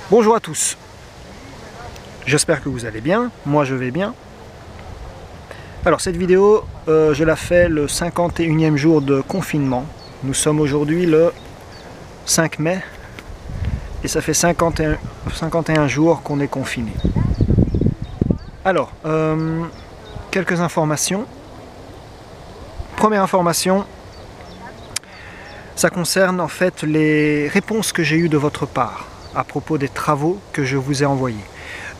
Bonjour à tous, j'espère que vous allez bien, moi je vais bien. Alors cette vidéo, je la fais le 51e jour de confinement. Nous sommes aujourd'hui le 5 mai et ça fait 51 jours qu'on est confiné. Alors, quelques informations. Première information, ça concerne en fait les réponses que j'ai eues de votre part à propos des travaux que je vous ai envoyés.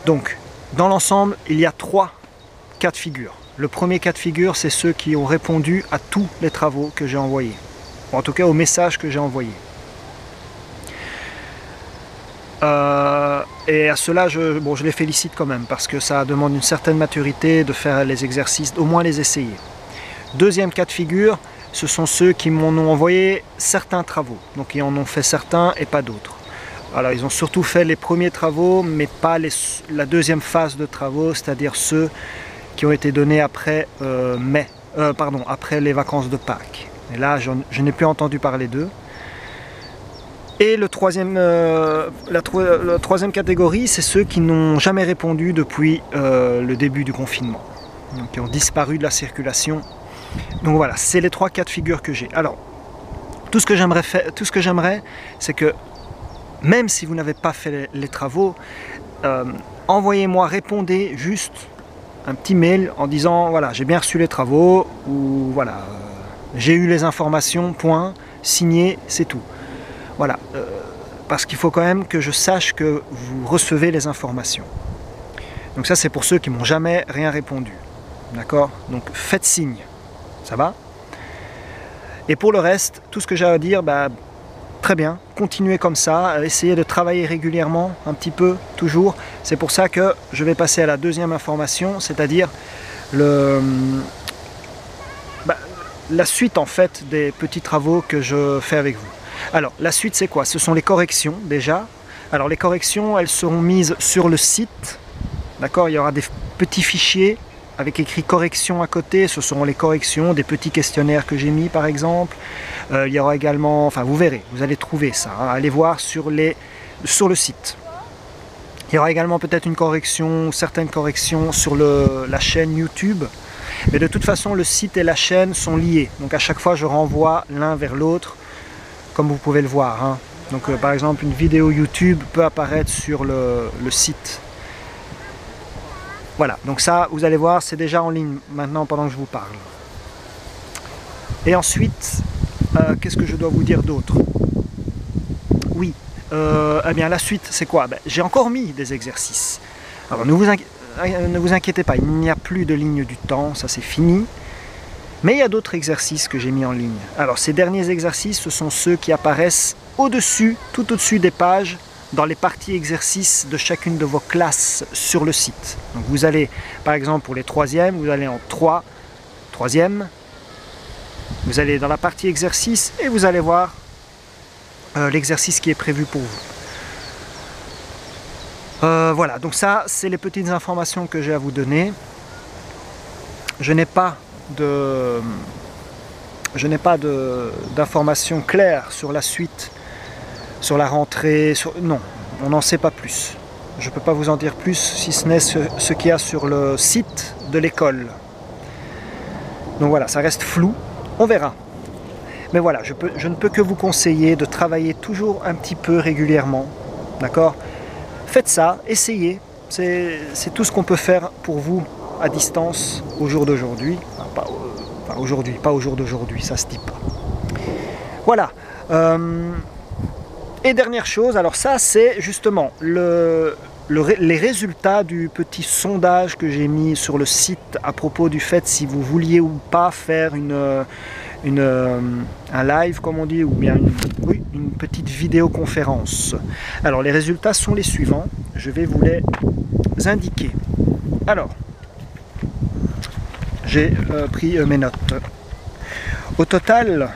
Donc, dans l'ensemble, il y a 3 cas de figure. Le premier cas de figure, c'est ceux qui ont répondu à tous les travaux que j'ai envoyés, ou en tout cas aux messages que j'ai envoyés. Et à cela, je les félicite quand même, parce que ça demande une certaine maturité de faire les exercices, au moins les essayer. Deuxième cas de figure, ce sont ceux qui m'en ont envoyé certains travaux, donc ils en ont fait certains et pas d'autres. Alors ils ont surtout fait les premiers travaux, mais pas la deuxième phase de travaux, c'est-à-dire ceux qui ont été donnés après après les vacances de Pâques. Et là, je n'ai plus entendu parler d'eux. Et la troisième catégorie, c'est ceux qui n'ont jamais répondu depuis le début du confinement, donc qui ont disparu de la circulation. Donc voilà, c'est les 3 cas de figure que j'ai. Alors, tout ce que j'aimerais, c'est que même si vous n'avez pas fait les travaux, envoyez-moi, répondez juste un petit mail en disant voilà, j'ai bien reçu les travaux, ou voilà, j'ai eu les informations, point, signé, c'est tout. Voilà, parce qu'il faut quand même que je sache que vous recevez les informations. Donc ça, c'est pour ceux qui m'ont jamais rien répondu. D'accord? Donc faites signe, ça va? Et pour le reste, tout ce que j'ai à dire, très bien, continuez comme ça, essayez de travailler régulièrement, un petit peu, toujours. C'est pour ça que je vais passer à la deuxième information, c'est-à-dire la suite en fait des petits travaux que je fais avec vous. Alors, la suite c'est quoi? Ce sont les corrections déjà. Alors les corrections, elles seront mises sur le site, d'accord? Il y aura des petits fichiers avec écrit correction à côté, ce seront les corrections, des petits questionnaires que j'ai mis par exemple. Il y aura également, enfin vous verrez, vous allez trouver ça, hein, allez voir sur le site. Il y aura également peut-être une correction, certaines corrections sur la chaîne YouTube. Mais de toute façon, le site et la chaîne sont liés. Donc à chaque fois, je renvoie l'un vers l'autre, comme vous pouvez le voir, hein. Donc par exemple, une vidéo YouTube peut apparaître sur le site. Voilà, donc ça, vous allez voir, c'est déjà en ligne maintenant pendant que je vous parle. Et ensuite, qu'est-ce que je dois vous dire d'autre? Oui, eh bien la suite, c'est quoi? J'ai encore mis des exercices. Alors ne vous inquiétez pas, il n'y a plus de ligne du temps, ça c'est fini. Mais il y a d'autres exercices que j'ai mis en ligne. Alors ces derniers exercices, ce sont ceux qui apparaissent au-dessus, tout au-dessus des pages, dans les parties exercices de chacune de vos classes sur le site. Donc vous allez, par exemple pour les 3e, vous allez en 3e, vous allez dans la partie exercice et vous allez voir l'exercice qui est prévu pour vous. Voilà, donc ça c'est les petites informations que j'ai à vous donner. Je n'ai pas d'informations claires sur la suite, sur la rentrée, non, on n'en sait pas plus. Je ne peux pas vous en dire plus si ce n'est ce qu'il y a sur le site de l'école. Donc voilà, ça reste flou, on verra. Mais voilà, je ne peux que vous conseiller de travailler toujours un petit peu régulièrement, d'accord? Faites ça, essayez, c'est tout ce qu'on peut faire pour vous à distance au jour d'aujourd'hui. Pas au jour d'aujourd'hui, ça se dit pas. Voilà. Et dernière chose, alors ça c'est justement les résultats du petit sondage que j'ai mis sur le site à propos du fait si vous vouliez ou pas faire un live comme on dit, ou bien une petite vidéoconférence. Alors les résultats sont les suivants, je vais vous les indiquer. Alors, j'ai pris mes notes. Au total,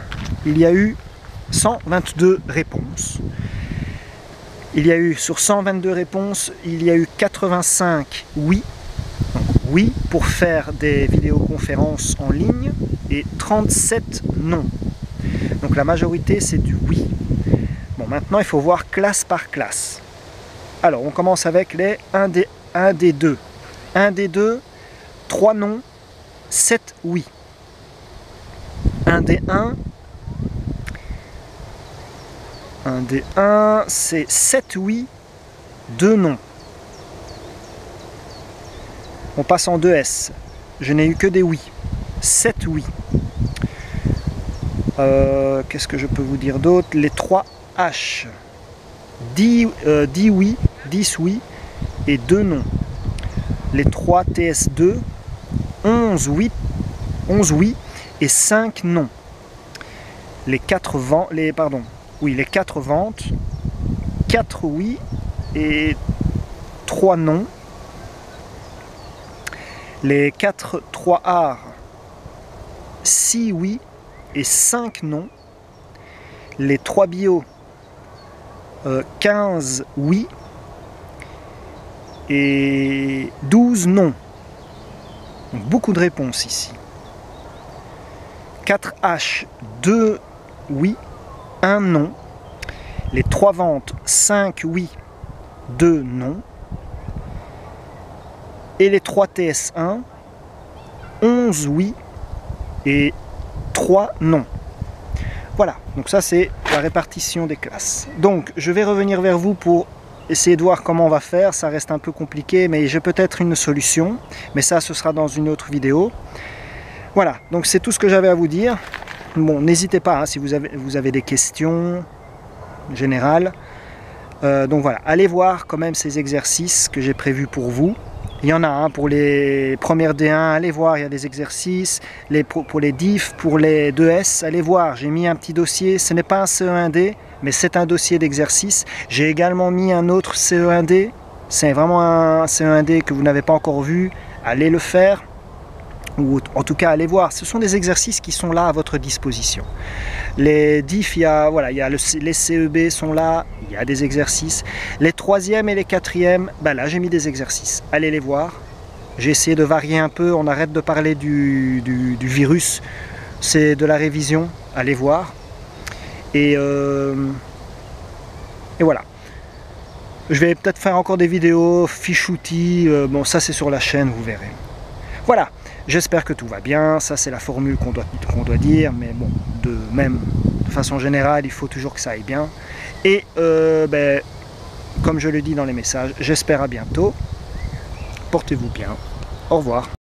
il y a eu 122 réponses. Il y a eu, sur 122 réponses, il y a eu 85 oui. Donc, oui pour faire des vidéoconférences en ligne et 37 non. Donc la majorité c'est du oui. Bon, maintenant il faut voir classe par classe. Alors, on commence avec les 1D2. 1D2, 3 non, 7 oui. 1D1, 1D1, c'est 7 oui, 2 non. On passe en 2S. Je n'ai eu que des oui. 7 oui. Qu'est-ce que je peux vous dire d'autre? Les 3 H. 10 oui, 10 oui et 2 non. Les 3 TS2, 11 oui et 5 non. Les 4 ventes, 4 oui et 3 non. Les 3 arts, 6 oui et 5 non. Les 3 bio, 15 oui et 12 non. Donc beaucoup de réponses ici. 4 H, 2 oui, 1 non. Les 3 ventes, 5 oui, 2 non. Et les 3 TS1, 11 oui et 3 non. Voilà, donc ça c'est la répartition des classes. Donc je vais revenir vers vous pour essayer de voir comment on va faire. Ça reste un peu compliqué, mais j'ai peut-être une solution. Mais ça, ce sera dans une autre vidéo. Voilà, donc c'est tout ce que j'avais à vous dire. Bon, n'hésitez pas hein, si vous avez des questions générales. Donc voilà, allez voir quand même ces exercices que j'ai prévus pour vous. Il y en a un pour les premières D1, allez voir, il y a des exercices. Pour les DIF, pour les 2S, allez voir, j'ai mis un petit dossier. Ce n'est pas un CE1D, mais c'est un dossier d'exercice. J'ai également mis un autre CE1D. C'est vraiment un CE1D que vous n'avez pas encore vu. Allez le faire. Ou en tout cas allez voir, ce sont des exercices qui sont là à votre disposition. Les DIF, les CEB sont là, il y a des exercices. Les 3e et les 4e, ben là j'ai mis des exercices, allez les voir. J'ai essayé de varier un peu, on arrête de parler du virus, c'est de la révision, allez voir. Et voilà. Je vais peut-être faire encore des vidéos, fiches outils, bon ça c'est sur la chaîne, vous verrez. Voilà. J'espère que tout va bien, ça c'est la formule qu'on doit dire, mais bon, de façon générale, il faut toujours que ça aille bien. Et comme je le dis dans les messages, j'espère à bientôt. Portez-vous bien. Au revoir.